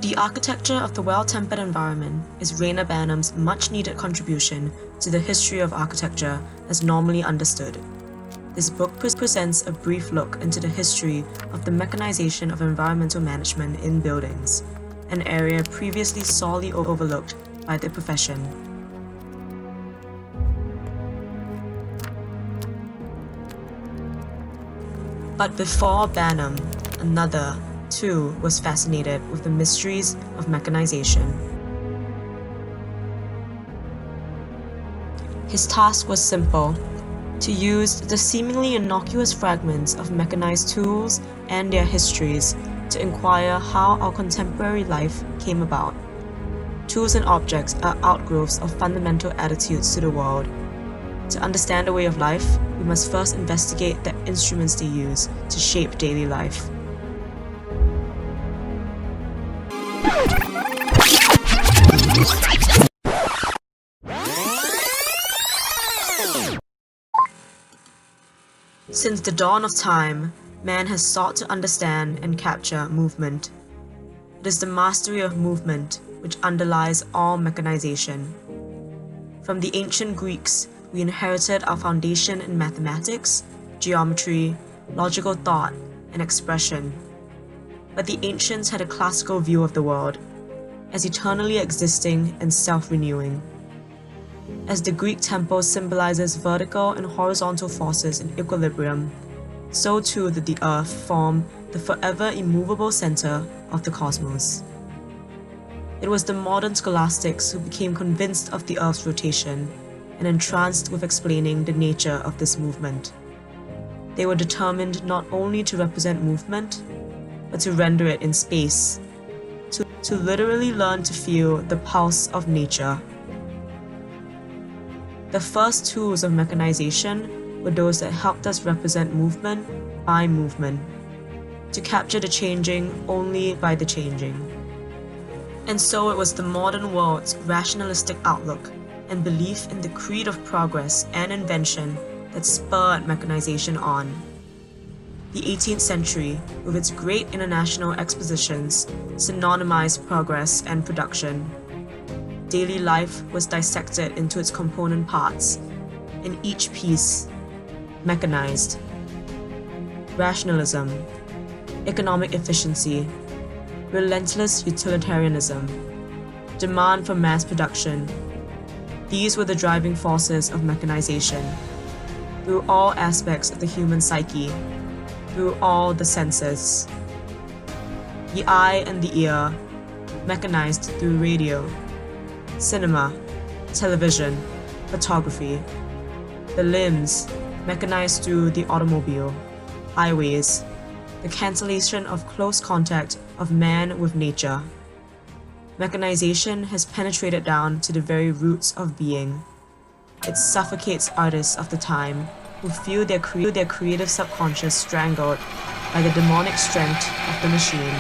The architecture of the well-tempered environment is Reyna Banham's much-needed contribution to the history of architecture as normally understood. This book presents a brief look into the history of the mechanization of environmental management in buildings, an area previously sorely overlooked by the profession. But before Banham, another, too, was fascinated with the mysteries of mechanization. His task was simple: to use the seemingly innocuous fragments of mechanized tools and their histories to inquire how our contemporary life came about. Tools and objects are outgrowths of fundamental attitudes to the world. To understand a way of life, we must first investigate the instruments they use to shape daily life. Since the dawn of time, man has sought to understand and capture movement. It is the mastery of movement which underlies all mechanization. From the ancient Greeks, we inherited our foundation in mathematics, geometry, logical thought, and expression. But the ancients had a classical view of the world, as eternally existing and self-renewing. As the Greek temple symbolizes vertical and horizontal forces in equilibrium, so too did the earth form the forever immovable center of the cosmos. It was the modern scholastics who became convinced of the earth's rotation and entranced with explaining the nature of this movement. They were determined not only to represent movement, but to render it in space, to literally learn to feel the pulse of nature. The first tools of mechanization were those that helped us represent movement by movement, to capture the changing only by the changing. And so it was the modern world's rationalistic outlook and belief in the creed of progress and invention that spurred mechanization on. The 18th century, with its great international expositions, synonymized progress and production. Daily life was dissected into its component parts, and each piece mechanized. Rationalism, economic efficiency, relentless utilitarianism, demand for mass production. These were the driving forces of mechanization, through all aspects of the human psyche, through all the senses. The eye and the ear, mechanized through radio, cinema, television, photography. The limbs, mechanized through the automobile, highways, the cancellation of close contact of man with nature. Mechanization has penetrated down to the very roots of being. It suffocates artists of the time who feel their creative subconscious strangled by the demonic strength of the machine.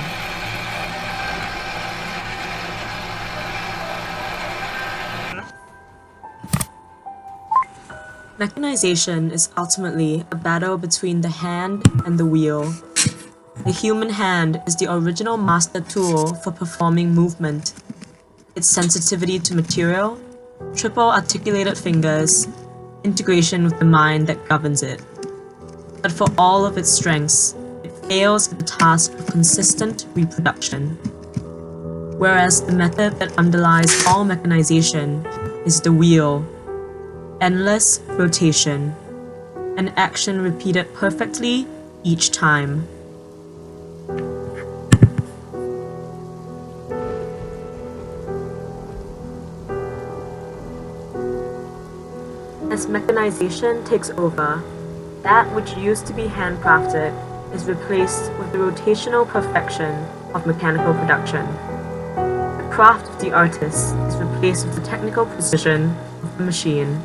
Mechanization is ultimately a battle between the hand and the wheel. The human hand is the original master tool for performing movement. Its sensitivity to material, triple articulated fingers, integration with the mind that governs it. But for all of its strengths, it fails at the task of consistent reproduction. Whereas the method that underlies all mechanization is the wheel, endless rotation, an action repeated perfectly each time. As mechanization takes over, that which used to be handcrafted is replaced with the rotational perfection of mechanical production. The craft of the artist is replaced with the technical precision of the machine.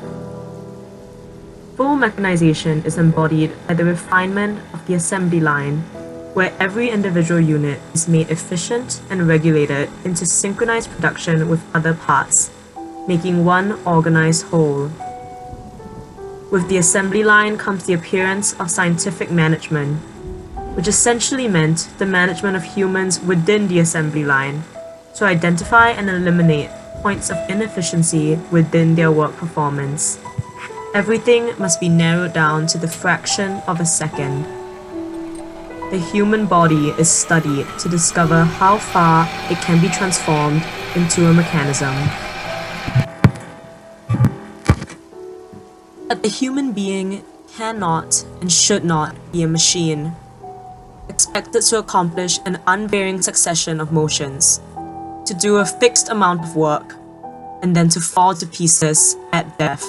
Full mechanization is embodied by the refinement of the assembly line, where every individual unit is made efficient and regulated into synchronized production with other parts, making one organized whole. With the assembly line comes the appearance of scientific management, which essentially meant the management of humans within the assembly line, to identify and eliminate points of inefficiency within their work performance. Everything must be narrowed down to the fraction of a second. The human body is studied to discover how far it can be transformed into a mechanism. But the human being cannot and should not be a machine, expected to accomplish an unvarying succession of motions, to do a fixed amount of work, and then to fall to pieces at death.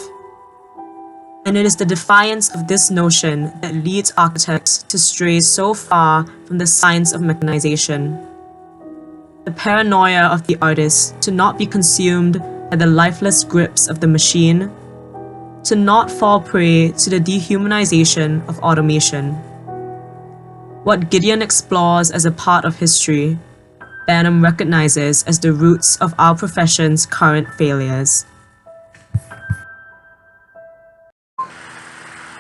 And it is the defiance of this notion that leads architects to stray so far from the science of mechanization. The paranoia of the artist to not be consumed by the lifeless grips of the machine, to not fall prey to the dehumanization of automation. What Gideon explores as a part of history, Banham recognizes as the roots of our profession's current failures.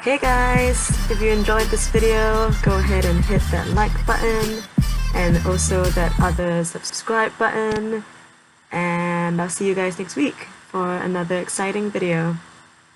Hey guys, if you enjoyed this video, go ahead and hit that like button and also that other subscribe button, and I'll see you guys next week for another exciting video.